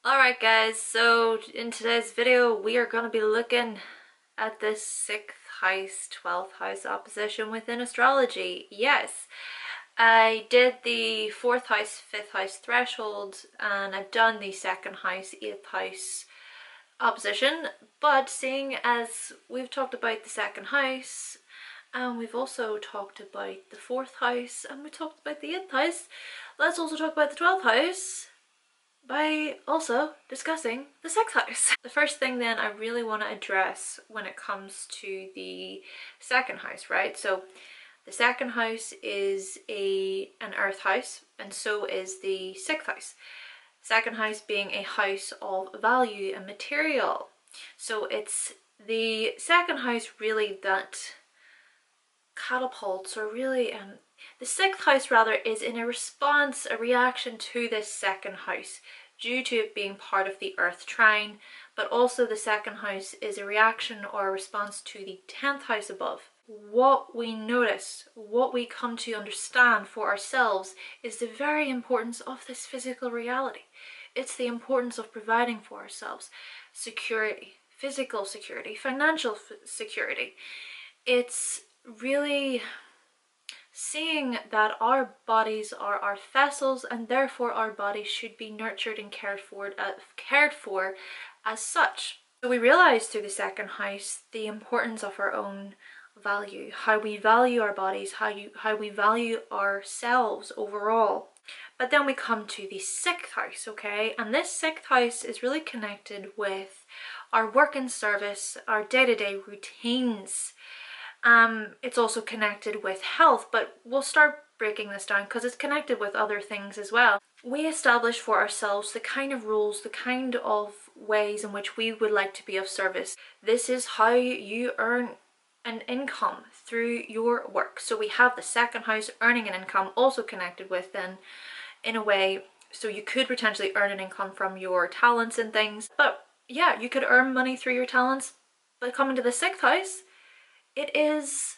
Alright guys, so in today's video we are going to be looking at this 6th house, 12th house opposition within astrology. Yes, I did the 4th house, 5th house threshold and I've done the 2nd house, 8th house opposition, but seeing as we've talked about the 2nd house and we've also talked about the 4th house and we talked about the 8th house, let's also talk about the 12th house by also discussing the 6th house. The first thing then I really want to address when it comes to the 2nd house, right? So the 2nd house is an earth house and so is the 6th house. 2nd house being a house of value and material. So it's the 2nd house really that catapults, or really the 6th house rather, is in a response, a reaction to this 2nd house due to it being part of the earth trine, but also the 2nd house is a reaction or a response to the 10th house above. What we notice, what we come to understand for ourselves is the very importance of this physical reality. It's the importance of providing for ourselves security, physical security, financial security. It's really seeing that our bodies are our vessels and therefore our bodies should be nurtured and cared for as such. So we realize through the 2nd house the importance of our own value, how we value our bodies, how we value ourselves overall. But then we come to the 6th house, okay? And this 6th house is really connected with our work and service, our day-to-day routines. It's also connected with health, but we'll start breaking this down because it's connected with other things as well. We establish for ourselves the kind of rules, the kind of ways in which we would like to be of service. This is how you earn an income through your work. So we have the 2nd house, earning an income, also connected with then in a way. So you could potentially earn an income from your talents and things. But yeah, you could earn money through your talents. But coming to the 6th house, it is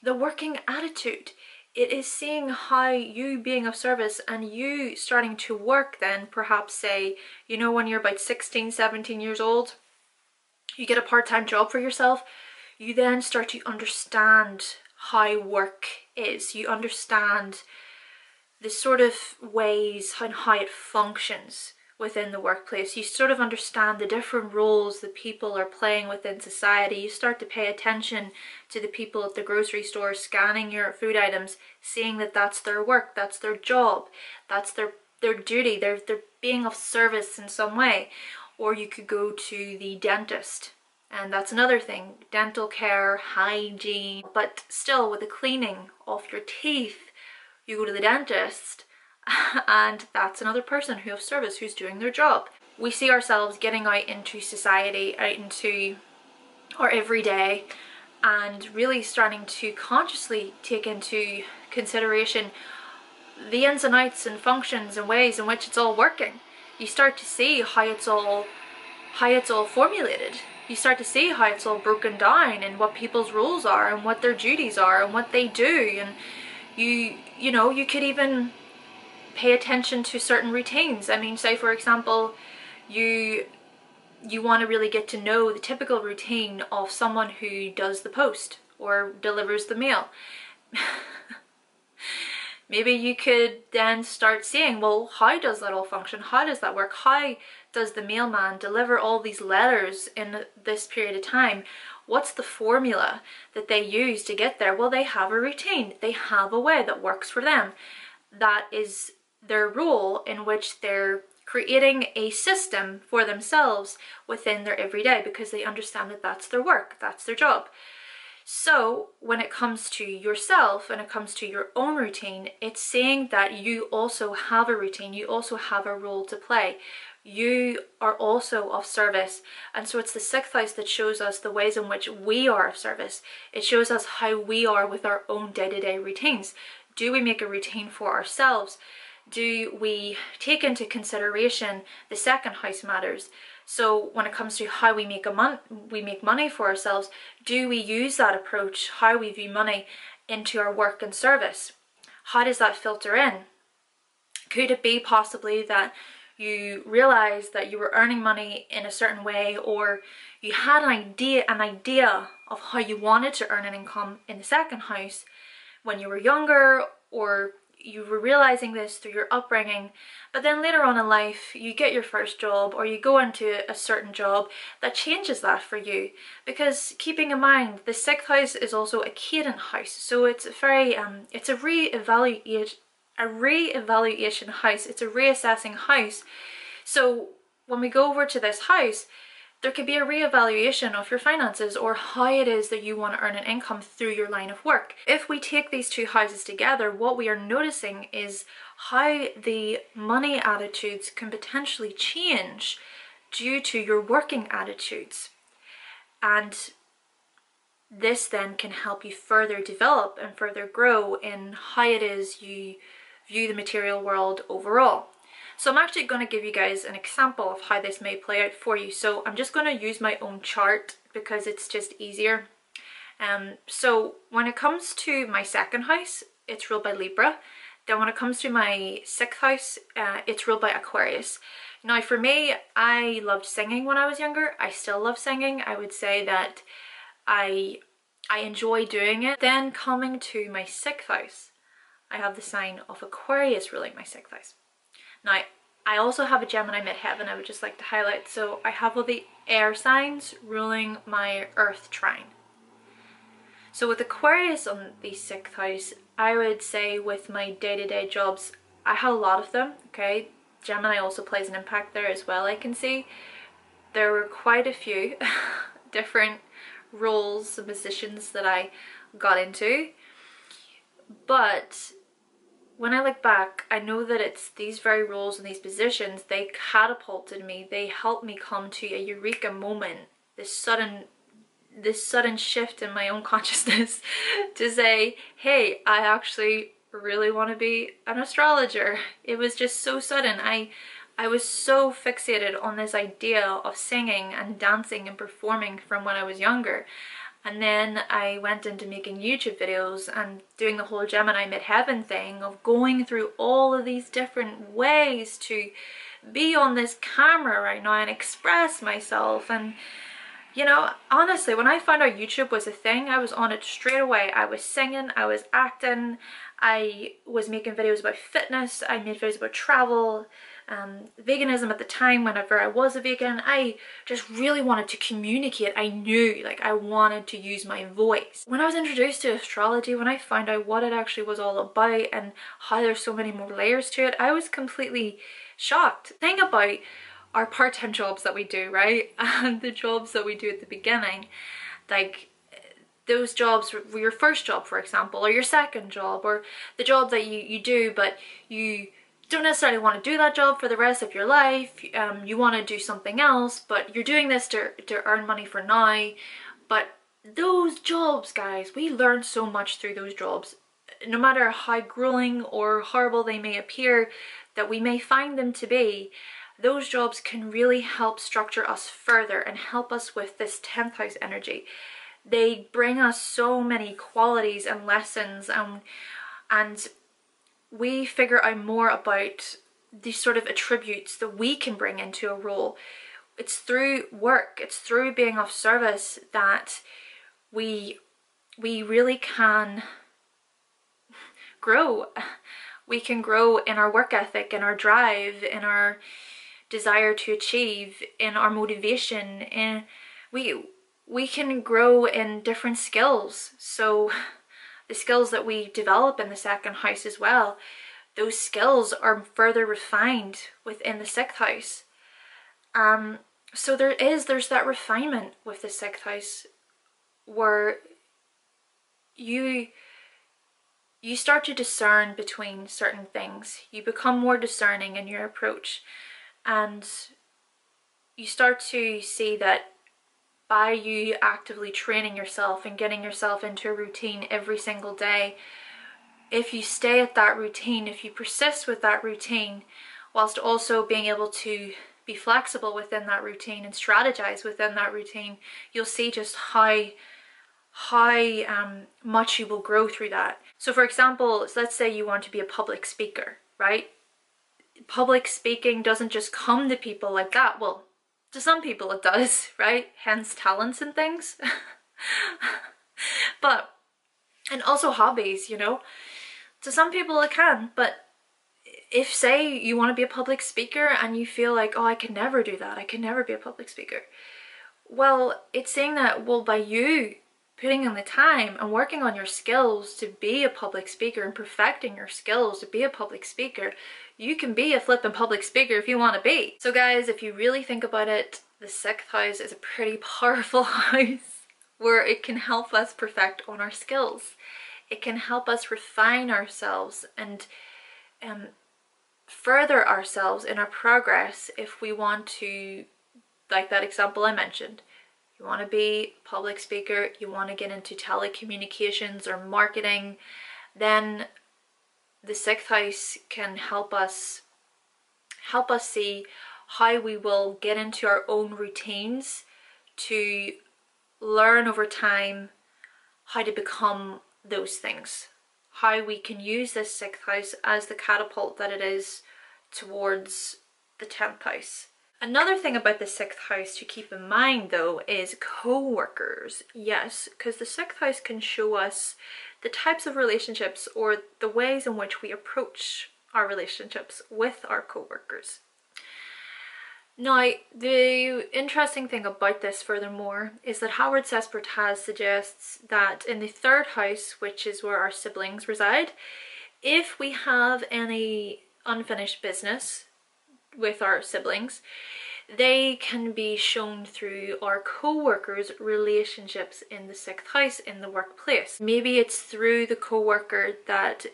the working attitude. It is seeing how you being of service and you starting to work then, perhaps say, you know, when you're about 16, 17 years old, you get a part-time job for yourself, you then start to understand how work is. You understand the sort of ways and how it functions within the workplace. You sort of understand the different roles that people are playing within society. You start to pay attention to the people at the grocery store scanning your food items, seeing that that's their work, that's their job, that's their duty, they're being of service in some way. Or you could go to the dentist, and that's another thing, dental care, hygiene, but still with the cleaning of your teeth, you go to the dentist, and that's another person who of service who's doing their job. We see ourselves getting out into society, out into our everyday, and really starting to consciously take into consideration the ins and outs and functions and ways in which it's all working. You start to see how it's all formulated. You start to see how it's all broken down and what people's roles are and what their duties are and what they do. And you know, you could even pay attention to certain routines. I mean, say for example, you want to really get to know the typical routine of someone who does the post or delivers the mail. Maybe you could then start seeing, well, how does that all function? How does that work? How does the mailman deliver all these letters in this period of time? What's the formula that they use to get there? Well, they have a routine. They have a way that works for them. That is their role, in which they're creating a system for themselves within their everyday, because they understand that that's their work, that's their job. So when it comes to yourself and it comes to your own routine, it's saying that you also have a routine, you also have a role to play. You are also of service. And so it's the 6th house that shows us the ways in which we are of service. It shows us how we are with our own day-to-day routines. Do we make a routine for ourselves? Do we take into consideration the 2nd house matters? So when it comes to how we make money for ourselves, do we use that approach, how we view money, into our work and service? How does that filter in? Could it be possibly that you realized that you were earning money in a certain way, or you had an idea of how you wanted to earn an income in the second house when you were younger, or you were realizing this through your upbringing, but then later on in life you get your first job or you go into a certain job that changes that for you. Because keeping in mind, the 6th house is also a cadent house, so it's very it's a re-evaluation house, it's a reassessing house. So when we go over to this house, there could be a re-evaluation of your finances or how it is that you want to earn an income through your line of work. If we take these two houses together, what we are noticing is how the money attitudes can potentially change due to your working attitudes. And this then can help you further develop and further grow in how it is you view the material world overall. So I'm actually going to give you guys an example of how this may play out for you. So I'm just going to use my own chart because it's just easier. So when it comes to my 2nd house, it's ruled by Libra. Then when it comes to my 6th house, it's ruled by Aquarius. Now for me, I loved singing when I was younger. I still love singing. I would say that I enjoy doing it. Then coming to my 6th house, I have the sign of Aquarius ruling my 6th house. Now, I also have a Gemini midheaven I would just like to highlight. So I have all the air signs ruling my earth trine. So with Aquarius on the 6th house, I would say with my day-to-day jobs, I had a lot of them, okay? Gemini also plays an impact there as well, I can see. There were quite a few different roles and positions that I got into. But when I look back, I know that it's these very roles and these positions, they catapulted me, they helped me come to a eureka moment, this sudden shift in my own consciousness to say, hey, I actually really want to be an astrologer. It was just so sudden. I was so fixated on this idea of singing and dancing and performing from when I was younger. And then I went into making YouTube videos and doing the whole Gemini midheaven thing of going through all of these different ways to be on this camera right now and express myself. And you know, honestly, when I found out YouTube was a thing, I was on it straight away. I was singing, I was acting, I was making videos about fitness, I made videos about travel, veganism at the time whenever I was a vegan. I just really wanted to communicate. I knew, like, I wanted to use my voice. When I was introduced to astrology, when I found out what it actually was all about and how there's so many more layers to it, I was completely shocked. The thing about our part-time jobs that we do, right, and the jobs that we do at the beginning, like those jobs, your first job for example, or your second job, or the job that you do but you don't necessarily want to do that job for the rest of your life, you want to do something else, but you're doing this to earn money for now. But those jobs, guys, we learn so much through those jobs. No matter how grueling or horrible they may appear, that we may find them to be, those jobs can really help structure us further and help us with this 10th house energy. They bring us so many qualities and lessons, and we figure out more about these sort of attributes that we can bring into a role. It's through work, it's through being of service that we really can grow. We can grow in our work ethic, in our drive, in our desire to achieve, in our motivation, and we can grow in different skills. So the skills that we develop in the 2nd house as well, those skills are further refined within the 6th house. So there's that refinement with the 6th house where you start to discern between certain things. You become more discerning in your approach, and you start to see that by you actively training yourself and getting yourself into a routine every single day, if you stay at that routine, if you persist with that routine, whilst also being able to be flexible within that routine and strategize within that routine, you'll see just how much you will grow through that. So for example, let's say you want to be a public speaker, right? public speaking doesn't just come to people like that. Well, to some people it does, right? Hence talents and things. But, and also hobbies, you know. To some people it can, but if, say, you want to be a public speaker and you feel like, oh, I can never do that, I can never be a public speaker. Well, it's saying that, well, by you putting in the time and working on your skills to be a public speaker and perfecting your skills to be a public speaker, you can be a flippin' public speaker if you want to be. So guys, if you really think about it, the 6th house is a pretty powerful house where it can help us perfect on our skills. It can help us refine ourselves and further ourselves in our progress if we want to, like that example I mentioned. You want to be a public speaker, you want to get into telecommunications or marketing, then the 6th house can help us see how we will get into our own routines to learn over time how to become those things. How we can use this 6th house as the catapult that it is towards the 10th house. Another thing about the 6th house to keep in mind though is co-workers. Yes, because the 6th house can show us the types of relationships or the ways in which we approach our relationships with our co-workers. Now, the interesting thing about this furthermore is that Howard Sespertaz suggests that in the 3rd house, which is where our siblings reside, if we have any unfinished business with our siblings, they can be shown through our co-workers' relationships in the 6th house in the workplace. Maybe it's through the co-worker that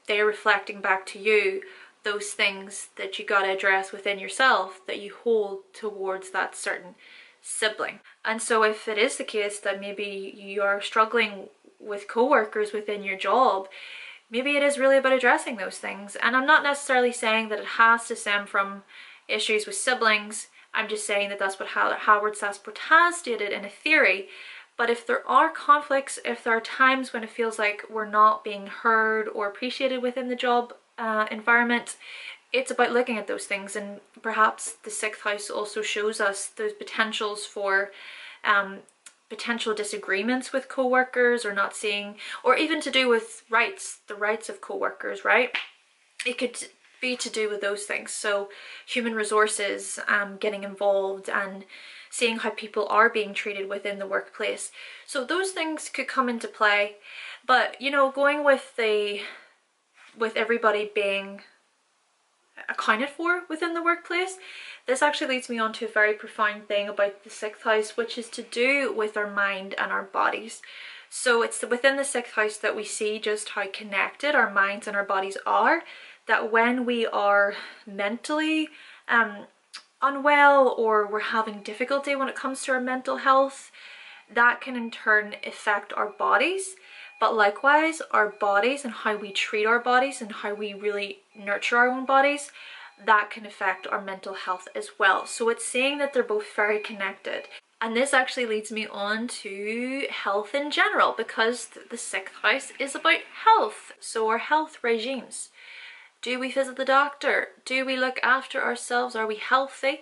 they're reflecting back to you those things that you gotta address within yourself that you hold towards that certain sibling. And so if it is the case that maybe you are struggling with co-workers within your job, maybe it is really about addressing those things. And I'm not necessarily saying that it has to stem from issues with siblings. I'm just saying that that's what Howard Sespertaz stated in a theory. But if there are conflicts, if there are times when it feels like we're not being heard or appreciated within the job environment, it's about looking at those things. And perhaps the 6th house also shows us those potentials for potential disagreements with co-workers, or not seeing, or even to do with rights, the rights of co-workers, right? It could be to do with those things. So human resources, getting involved and seeing how people are being treated within the workplace. So those things could come into play. But, you know, going with everybody being accounted for within the workplace, this actually leads me on to a very profound thing about the 6th house, which is to do with our mind and our bodies. So it's within the 6th house that we see just how connected our minds and our bodies are, that when we are mentally unwell or we're having difficulty when it comes to our mental health, that can in turn affect our bodies. But likewise, our bodies and how we treat our bodies and how we really nurture our own bodies, that can affect our mental health as well. So it's saying that they're both very connected. And this actually leads me on to health in general, because the 6th house is about health. So our health regimes. Do we visit the doctor? Do we look after ourselves? Are we healthy?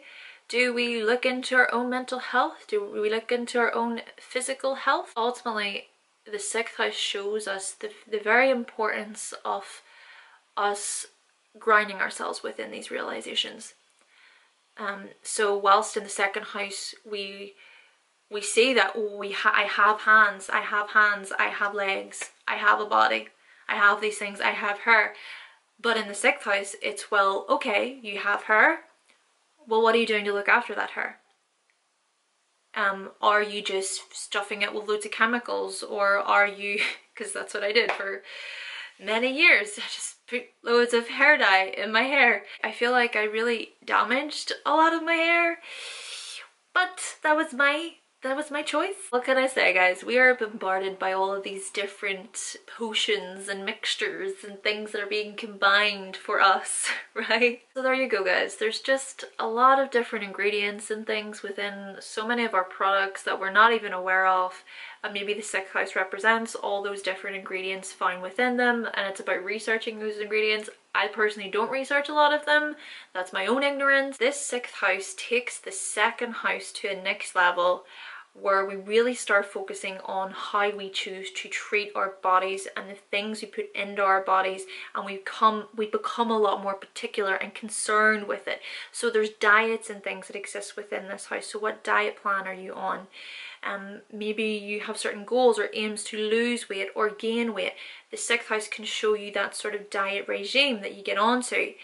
Do we look into our own mental health? Do we look into our own physical health? Ultimately, the 6th house shows us the very importance of us grounding ourselves within these realizations. So whilst in the 2nd house we see that I have hands, I have legs, I have a body, I have these things, I have hair. But in the 6th house, it's, well, okay, you have hair. Well, what are you doing to look after that hair? Are you just stuffing it with loads of chemicals, or are you, because that's what I did for many years, I just put loads of hair dye in my hair. I feel like I really damaged a lot of my hair, but that was my choice. What can I say, guys? We are bombarded by all of these different potions and mixtures and things that are being combined for us, right? So there you go, guys. There's just a lot of different ingredients and things within so many of our products that we're not even aware of. And maybe the 6th house represents all those different ingredients found within them, and it's about researching those ingredients. I personally don't research a lot of them. That's my own ignorance. This 6th house takes the 2nd house to a next level, where we really start focusing on how we choose to treat our bodies and the things we put into our bodies, and we become a lot more particular and concerned with it. So there's diets and things that exist within this house. So what diet plan are you on? Maybe you have certain goals or aims to lose weight or gain weight. The 6th house can show you that sort of diet regime that you get onto.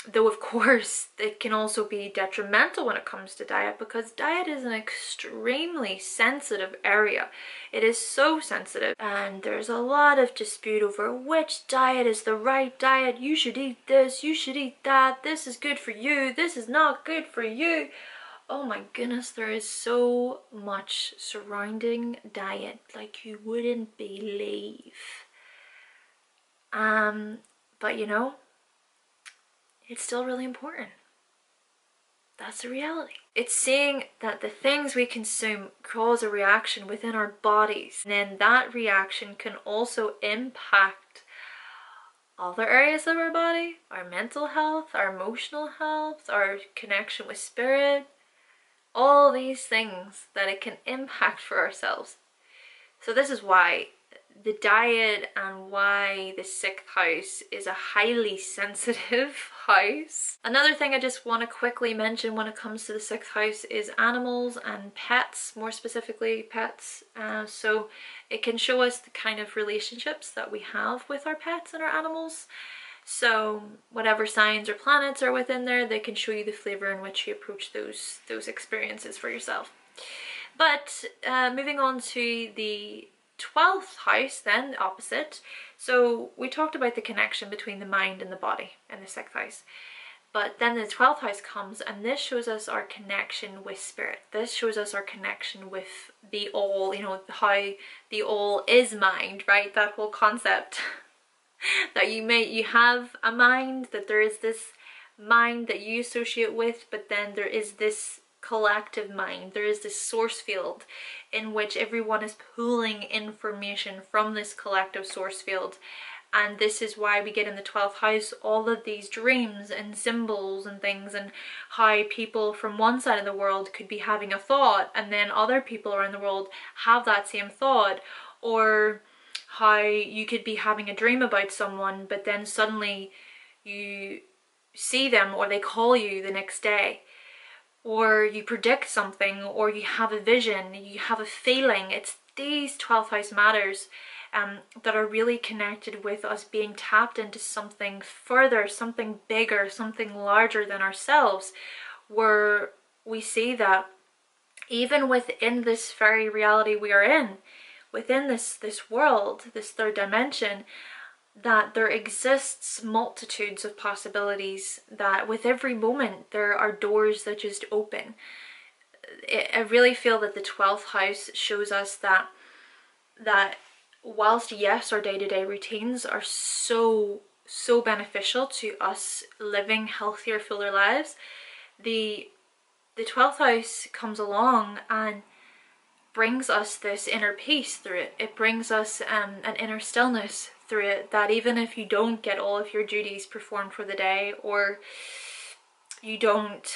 Though of course it can also be detrimental when it comes to diet, because diet is an extremely sensitive area. It is so sensitive, and there's a lot of dispute over which diet is the right diet. You should eat this, you should eat that, this is good for you, this is not good for you. Oh my goodness, there is so much surrounding diet like you wouldn't believe. But you know, it's still really important. That's the reality. It's saying that the things we consume cause a reaction within our bodies, and then that reaction can also impact other areas of our body, our mental health, our emotional health, our connection with spirit, all these things that it can impact for ourselves. So this is why the diet and why the 6th house is a highly sensitive house. Another thing I just want to quickly mention when it comes to the 6th house is animals and pets, more specifically pets. So it can show us the kind of relationships that we have with our pets and our animals. So whatever signs or planets are within there, they can show you the flavor in which you approach those experiences for yourself. But moving on to the 12th house, then the opposite. So we talked about the connection between the mind and the body in the 6th house, but then the 12th house comes, and this shows us our connection with spirit. This shows us our connection with the all, you know, how the all is mind, right? That whole concept that you have a mind, that there is this mind that you associate with, but then there is this collective mind. There is this source field in which everyone is pulling information from this collective source field. And this is why we get in the 12th house all of these dreams and symbols and things, and how people from one side of the world could be having a thought and then other people around the world have that same thought, or how you could be having a dream about someone but then suddenly you see them or they call you the next day, or you predict something, or you have a vision, you have a feeling. It's these 12th house matters that are really connected with us being tapped into something further, something bigger, something larger than ourselves, where we see that even within this very reality we are in, within this world, this third dimension, that there exists multitudes of possibilities, that with every moment there are doors that just open. I really feel that the 12th house shows us that whilst yes, our day-to-day routines are so beneficial to us living healthier, fuller lives, the 12th house comes along and brings us this inner peace through it. It brings us an inner stillness through it, that even if you don't get all of your duties performed for the day, or you don't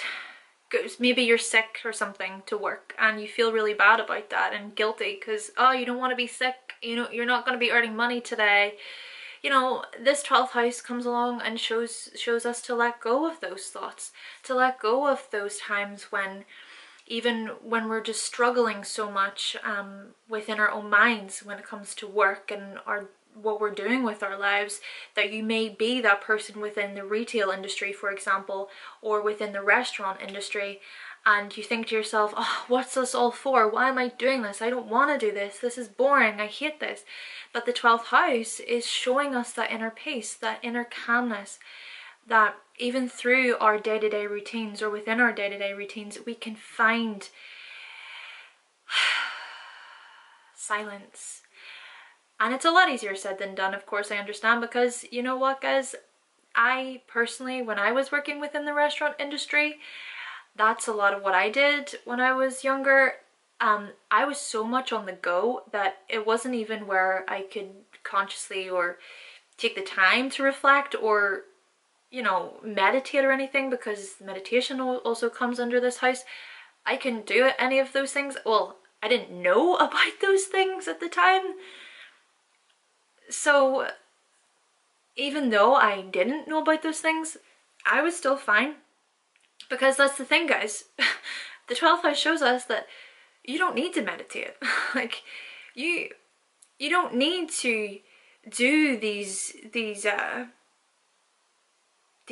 go, maybe you're sick or something to work and you feel really bad about that and guilty because, oh, you don't want to be sick, you know, you're not going to be earning money today. You know, this 12th house comes along and shows us to let go of those thoughts, to let go of those times when, even when we're just struggling so much within our own minds when it comes to work and what we're doing with our lives, that you may be that person within the retail industry, for example, or within the restaurant industry, and you think to yourself, oh, what's this all for? Why am I doing this? I don't want to do this. This is boring. I hate this. But the 12th house is showing us that inner peace, that inner calmness, that even through our day-to-day routines or within our day-to-day routines, we can find silence. And it's a lot easier said than done, of course, I understand, because you know what, guys, I personally, when I was working within the restaurant industry, that's a lot of what I did when I was younger. I was so much on the go that it wasn't even where I could consciously or take the time to reflect or, you know, meditate or anything, because meditation also comes under this house. I couldn't do any of those things. Well, I didn't know about those things at the time. So even though I didn't know about those things, I was still fine. Because that's the thing, guys. The 12th house shows us that you don't need to meditate. Like, you don't need to do these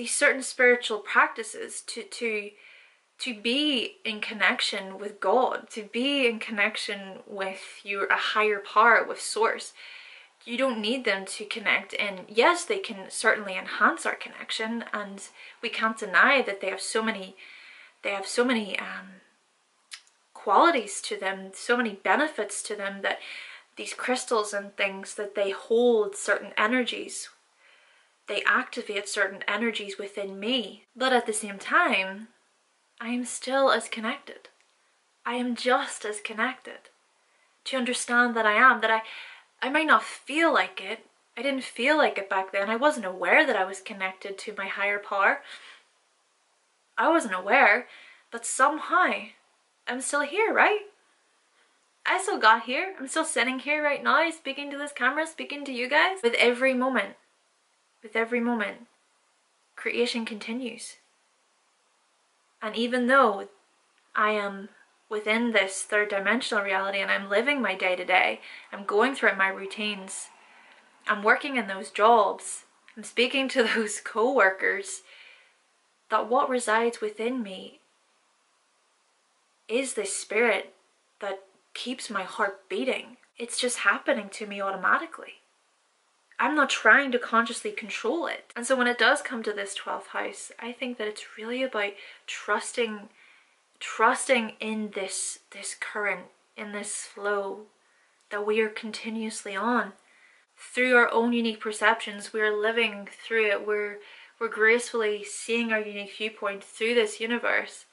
certain spiritual practices to be in connection with God, to be in connection with a higher power, with source. You don't need them to connect, and yes, they can certainly enhance our connection, and we can't deny that they have so many qualities to them, so many benefits to them, that these crystals and things, that they hold certain energies, they activate certain energies within me. But at the same time, I am still as connected. I am just as connected. To understand that I might not feel like it. I didn't feel like it back then. I wasn't aware that I was connected to my higher power. I wasn't aware, but somehow I'm still here, right? I still got here. I'm still sitting here right now, speaking to this camera, speaking to you guys. With every moment, creation continues. And even though I am within this third dimensional reality and I'm living my day to day, I'm going through my routines, I'm working in those jobs, I'm speaking to those co-workers, that what resides within me is this spirit that keeps my heart beating. It's just happening to me automatically. I'm not trying to consciously control it. And so when it does come to this 12th house, I think that it's really about trusting in this current, in this flow that we are continuously on. Through our own unique perceptions, we're living through it. We're gracefully seeing our unique viewpoint through this universe.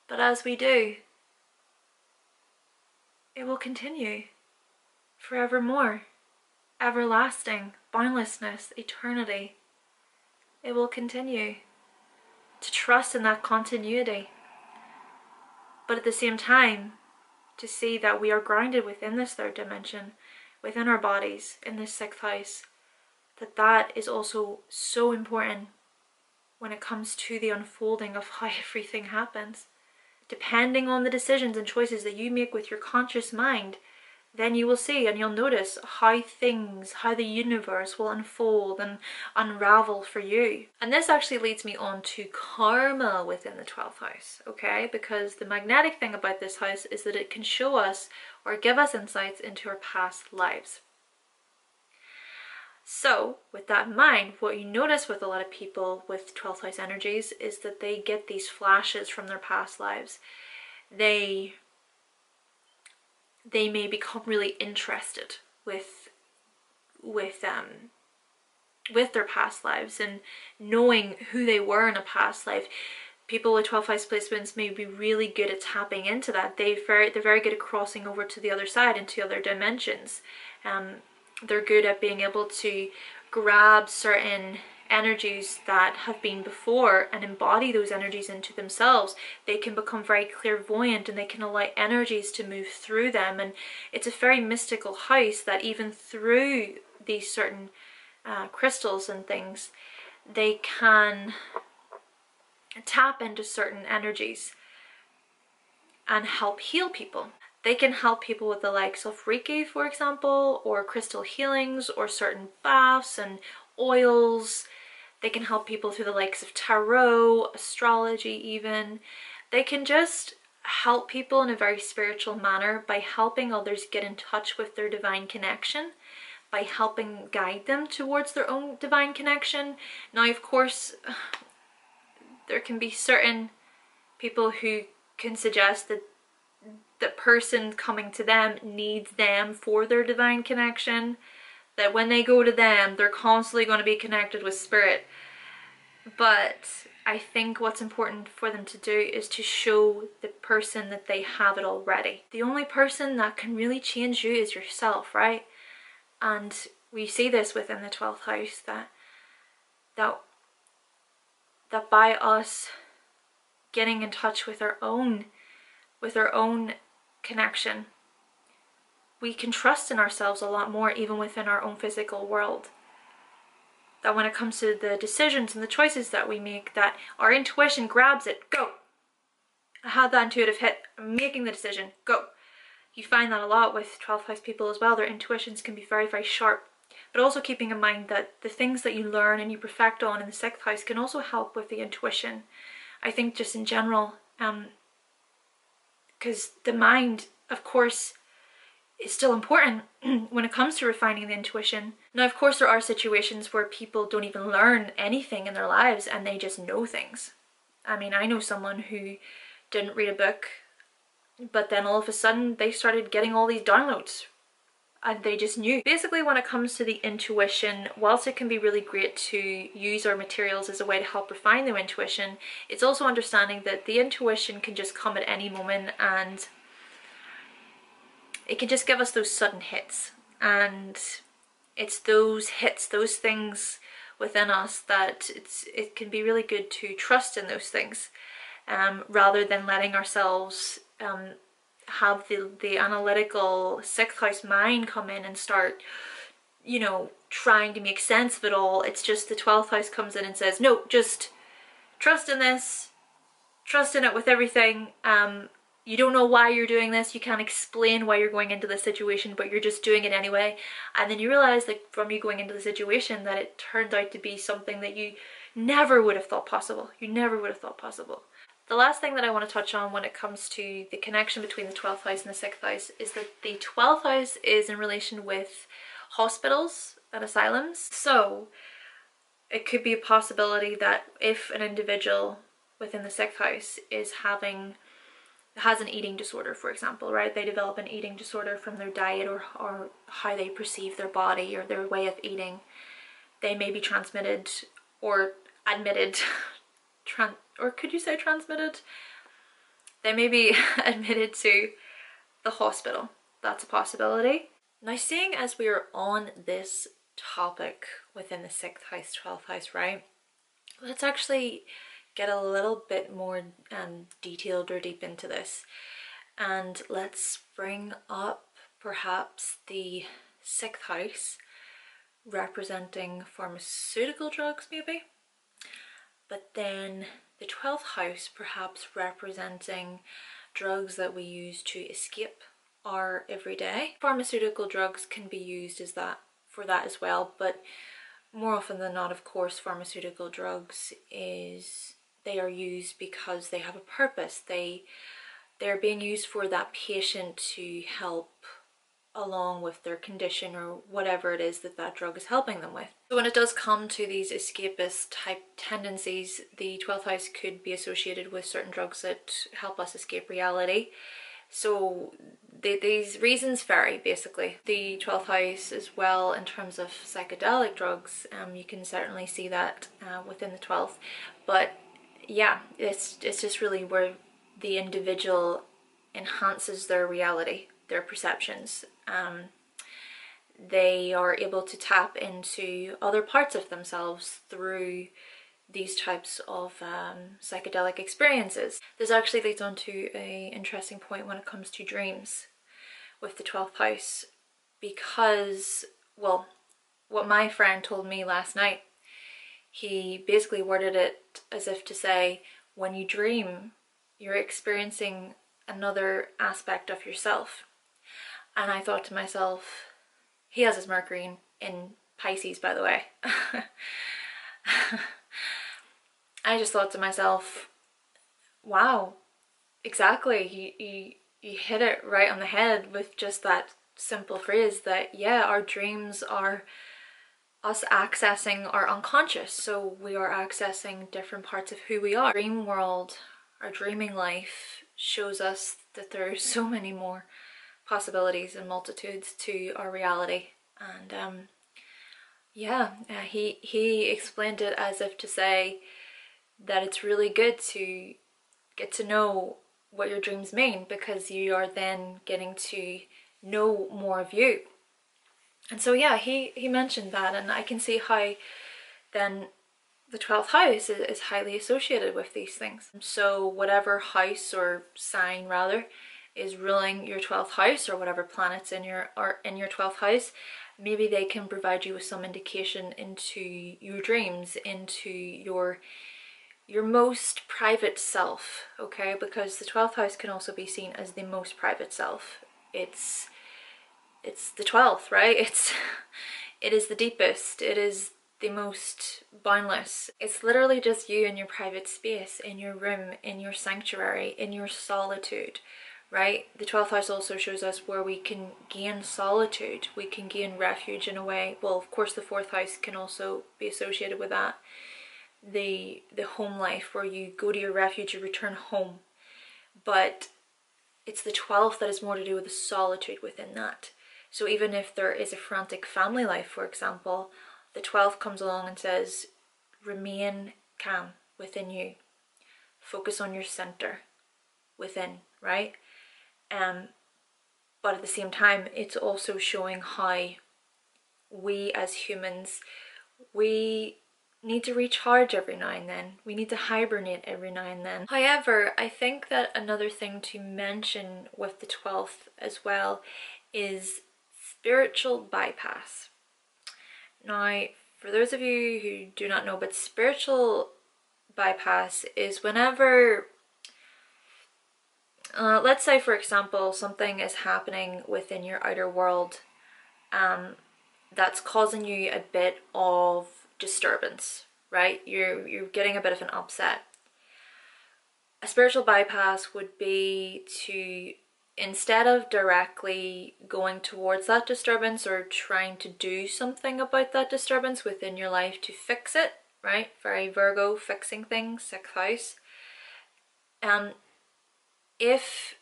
But as we do, it will continue forevermore. Everlasting, boundlessness, eternity. It will continue. To trust in that continuity. But at the same time, to see that we are grounded within this third dimension, within our bodies, in this 6th house, that is also so important when it comes to the unfolding of how everything happens. Depending on the decisions and choices that you make with your conscious mind, then you will see and you'll notice how the universe will unfold and unravel for you. And this actually leads me on to karma within the 12th house, okay? Because the magnetic thing about this house is that it can show us or give us insights into our past lives. So, with that in mind, what you notice with a lot of people with 12th house energies is that they get these flashes from their past lives. They may become really interested with their past lives and knowing who they were in a past life. People with 12th house placements may be really good at tapping into that. They're very good at crossing over to the other side, into other dimensions. They're good at being able to grab certain energies that have been before and embody those energies into themselves. They can become very clairvoyant and they can allow energies to move through them. And it's a very mystical house that even through these certain crystals and things, they can tap into certain energies and help heal people. They can help people with the likes of Reiki, for example, or crystal healings, or certain baths and oils. They can help people through the likes of tarot, astrology even. They can just help people in a very spiritual manner by helping others get in touch with their divine connection, by helping guide them towards their own divine connection. Now, of course, there can be certain people who can suggest that the person coming to them needs them for their divine connection, that when they go to them, they're constantly going to be connected with spirit. but I think what's important for them to do is to show the person that they have it already. The only person that can really change you is yourself, right? And we see this within the 12th house, that by us getting in touch with our own connection, we can trust in ourselves a lot more, even within our own physical world. That when it comes to the decisions and the choices that we make, that our intuition grabs it, go. I had that intuitive hit, I'm making the decision, go. You find that a lot with 12th house people as well. Their intuitions can be very, very sharp. But also keeping in mind that the things that you learn and you perfect on in the 6th house can also help with the intuition. I think just in general, because the mind, of course, is still important when it comes to refining the intuition. Now, of course, there are situations where people don't even learn anything in their lives and they just know things. I mean, I know someone who didn't read a book, but then all of a sudden they started getting all these downloads and they just knew. Basically, when it comes to the intuition, whilst it can be really great to use our materials as a way to help refine the intuition, it's also understanding that the intuition can just come at any moment and it can just give us those sudden hits. And it's those hits, those things within us, that it can be really good to trust in those things, rather than letting ourselves have the analytical 6th house mind come in and start, you know, trying to make sense of it all. It's just the 12th house comes in and says, no, just trust in this, trust in it with everything. You don't know why you're doing this, you can't explain why you're going into this situation, but you're just doing it anyway. And then you realize, like, from you going into the situation, that it turned out to be something that you never would have thought possible. You never would have thought possible. The last thing that I want to touch on when it comes to the connection between the 12th house and the 6th house is that the 12th house is in relation with hospitals and asylums. So it could be a possibility that if an individual within the 6th house has an eating disorder, for example, right? They develop an eating disorder from their diet or how they perceive their body or their way of eating. They may be transmitted or admitted, or could you say transmitted? They may be admitted to the hospital. That's a possibility. Now, seeing as we are on this topic within the 6th house, 12th house, right? Let's actually get a little bit more detailed or deep into this, and let's bring up perhaps the 6th house representing pharmaceutical drugs, maybe, but then the 12th house perhaps representing drugs that we use to escape our everyday. Pharmaceutical drugs can be used as that for that as well, but more often than not, of course, pharmaceutical drugs they are used because they have a purpose. They're being used for that patient to help along with their condition or whatever it is that drug is helping them with. So when it does come to these escapist type tendencies, the 12th house could be associated with certain drugs that help us escape reality. So these reasons vary, basically. The 12th house as well, in terms of psychedelic drugs, you can certainly see that within the 12th, but yeah, it's just really where the individual enhances their reality, their perceptions. They are able to tap into other parts of themselves through these types of psychedelic experiences. This actually leads on to an interesting point when it comes to dreams with the 12th house, because, well, what my friend told me last night, he basically worded it as if to say, when you dream, you're experiencing another aspect of yourself. And I thought to myself, he has his Mercury in Pisces, by the way. I just thought to myself, wow, exactly. You hit it right on the head with just that simple phrase that, yeah, our dreams are us accessing our unconscious. So we are accessing different parts of who we are. Dream world, our dreaming life shows us that there are so many more possibilities and multitudes to our reality. And Yeah, he explained it as if to say that it's really good to get to know what your dreams mean, because you are then getting to know more of you. And so yeah, he mentioned that, and I can see how then the 12th house is highly associated with these things. So whatever house or sign rather is ruling your 12th house, or whatever planets in your 12th house, maybe they can provide you with some indication into your dreams, into your most private self, okay? Because the 12th house can also be seen as the most private self. It's the 12th, right? It is the deepest, it is the most boundless. It's literally just you in your private space, in your room, in your sanctuary, in your solitude, right? The 12th house also shows us where we can gain solitude, we can gain refuge in a way. Well, of course the 4th house can also be associated with that. The home life, where you go to your refuge, you return home. But it's the 12th that is more to do with the solitude within that. So even if there is a frantic family life, for example, the 12th comes along and says, remain calm within you. Focus on your center within, right? But at the same time, it's also showing how we as humans, we need to recharge every now and then. We need to hibernate every now and then. However, I think that another thing to mention with the 12th as well is spiritual bypass. Now, for those of you who do not know, but spiritual bypass is whenever, let's say for example, something is happening within your outer world that's causing you a bit of disturbance, right? You're getting a bit of an upset. A spiritual bypass would be to, instead of directly going towards that disturbance or trying to do something about that disturbance within your life to fix it, right? Very Virgo, fixing things, 6th house. If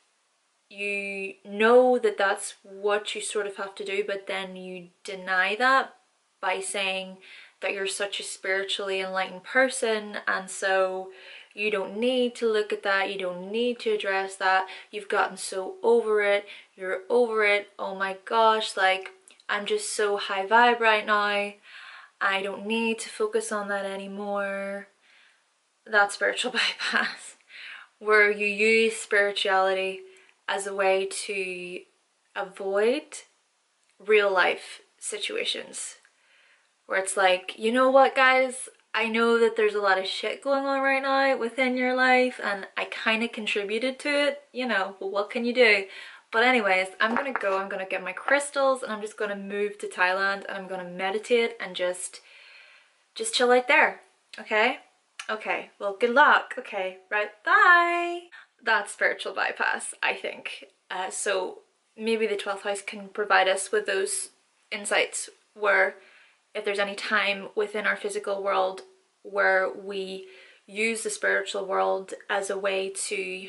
you know that that's what you sort of have to do, but then you deny that by saying that you're such a spiritually enlightened person, and so you don't need to look at that, you don't need to address that, you've gotten so over it, you're over it, oh my gosh, like, I'm just so high vibe right now, I don't need to focus on that anymore. That's spiritual bypass, where you use spirituality as a way to avoid real life situations, where it's like, you know what guys, I know that there's a lot of shit going on right now within your life and I kind of contributed to it, you know, but what can you do? But anyways, I'm gonna get my crystals, and I'm just gonna move to Thailand, and I'm gonna meditate and just chill right there, okay? Okay, well, good luck. Okay, right, bye. That's spiritual bypass, I think. So maybe the 12th house can provide us with those insights, where if there's any time within our physical world where we use the spiritual world as a way to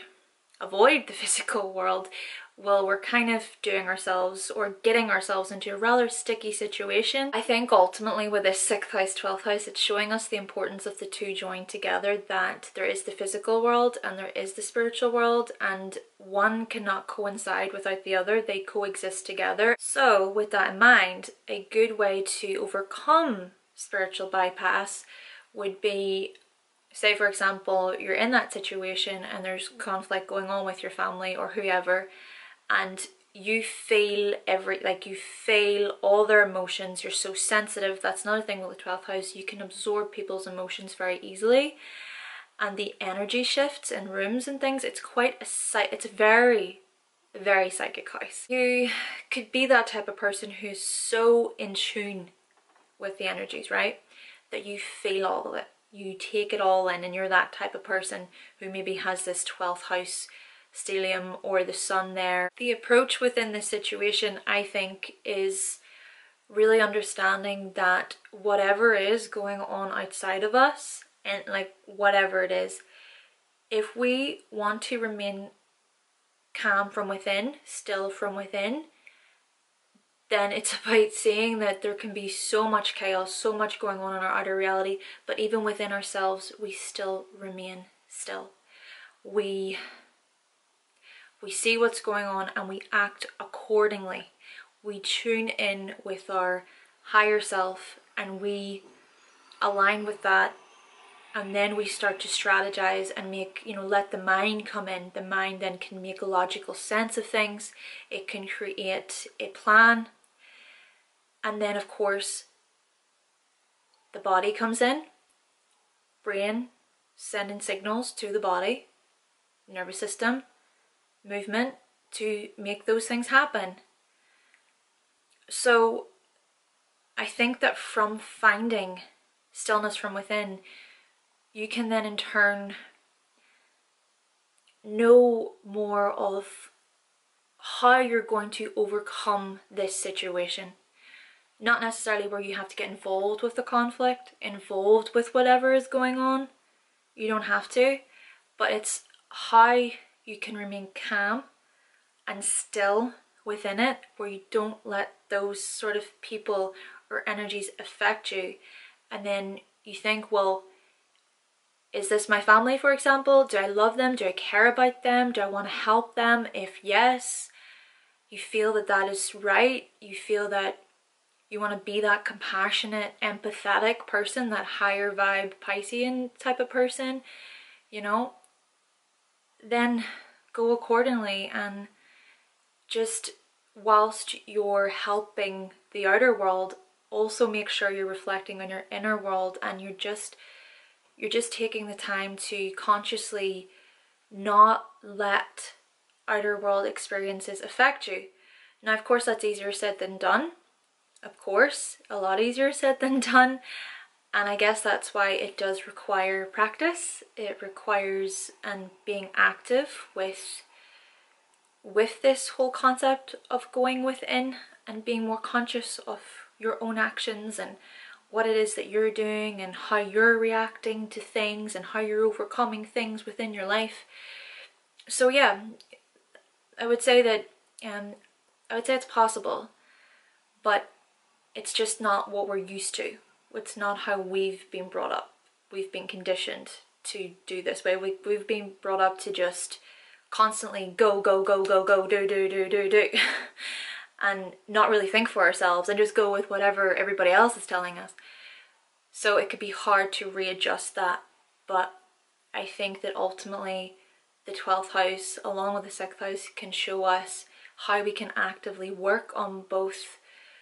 avoid the physical world, well, we're kind of doing ourselves, or getting ourselves, into a rather sticky situation. I think ultimately with this 6th house, 12th house, it's showing us the importance of the two joined together, that there is the physical world and there is the spiritual world, and one cannot coincide without the other, they coexist together. So with that in mind, a good way to overcome spiritual bypass would be, say for example, you're in that situation and there's conflict going on with your family or whoever, and you feel you feel all their emotions, you're so sensitive. That's another thing with the 12th house, you can absorb people's emotions very easily, and the energy shifts in rooms and things, it's a very, very psychic house. You could be that type of person who's so in tune with the energies, right, that you feel all of it, you take it all in, and you're that type of person who maybe has this 12th house stellium or the sun there. The approach within this situation, I think, is really understanding that whatever is going on outside of us, and like whatever it is, if we want to remain calm from within, still from within, then it's about seeing that there can be so much chaos, so much going on in our outer reality, but even within ourselves, we still remain still. We see what's going on and we act accordingly. We tune in with our higher self and we align with that, and then we start to strategize and make, let the mind come in. The mind then can make a logical sense of things. It can create a plan. And then, of course, the body comes in, brain sending signals to the body, nervous system, movement to make those things happen. So I think that from finding stillness from within, you can then in turn know more of how you're going to overcome this situation. Not necessarily where you have to get involved with the conflict, involved with whatever is going on. You don't have to, but it's how you can remain calm and still within it, where you don't let those sort of people or energies affect you. And then you think, well, is this my family, for example? Do I love them? Do I care about them? Do I want to help them? If yes, you feel that that is right. You feel that you want to be that compassionate, empathetic person, that higher vibe Piscean type of person, then go accordingly. And just whilst you're helping the outer world, also make sure you're reflecting on your inner world, and you're just taking the time to consciously not let outer world experiences affect you. Now, of course, that's easier said than done. Of course, a lot easier said than done. And I guess that's why it does require practice. It requires being active with this whole concept of going within and being more conscious of your own actions and what it is that you're doing and how you're reacting to things and how you're overcoming things within your life. So yeah, I would say that it's possible, but it's just not what we're used to. It's not how we've been brought up. We've been conditioned to do this way. We've been brought up to just constantly go, go, go, go, go, do, and not really think for ourselves and just go with whatever everybody else is telling us. So it could be hard to readjust that, but I think that ultimately the 12th house along with the 6th house can show us how we can actively work on both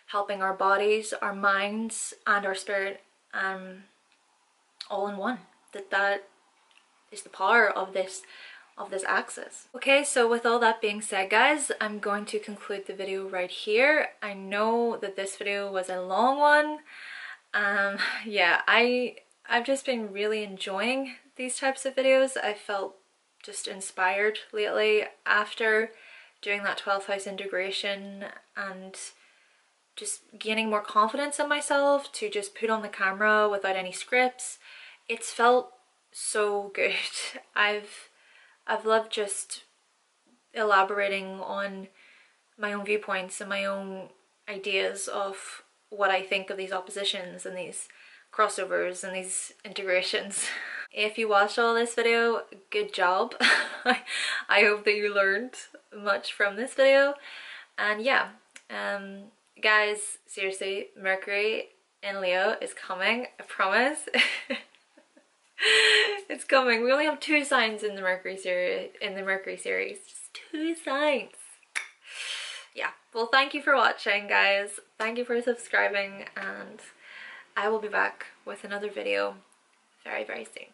helping our bodies, our minds and our spirit all in one. That is the power of this axis. Okay, so with all that being said, guys, I'm going to conclude the video right here. I know that this video was a long one. Yeah, I've just been really enjoying these types of videos. I felt just inspired lately after doing that 12th house integration and just gaining more confidence in myself to just put on the camera without any scripts. It's felt so good. I've loved just elaborating on my own viewpoints and my own ideas of what I think of these oppositions and these crossovers and these integrations. If you watched all this video, good job. I hope that you learned much from this video. And yeah, guys, seriously, Mercury in Leo is coming, I promise. It's coming. We only have 2 signs in the Mercury series, just 2 signs. Yeah, well, thank you for watching, guys. Thank you for subscribing, and I will be back with another video very, very soon.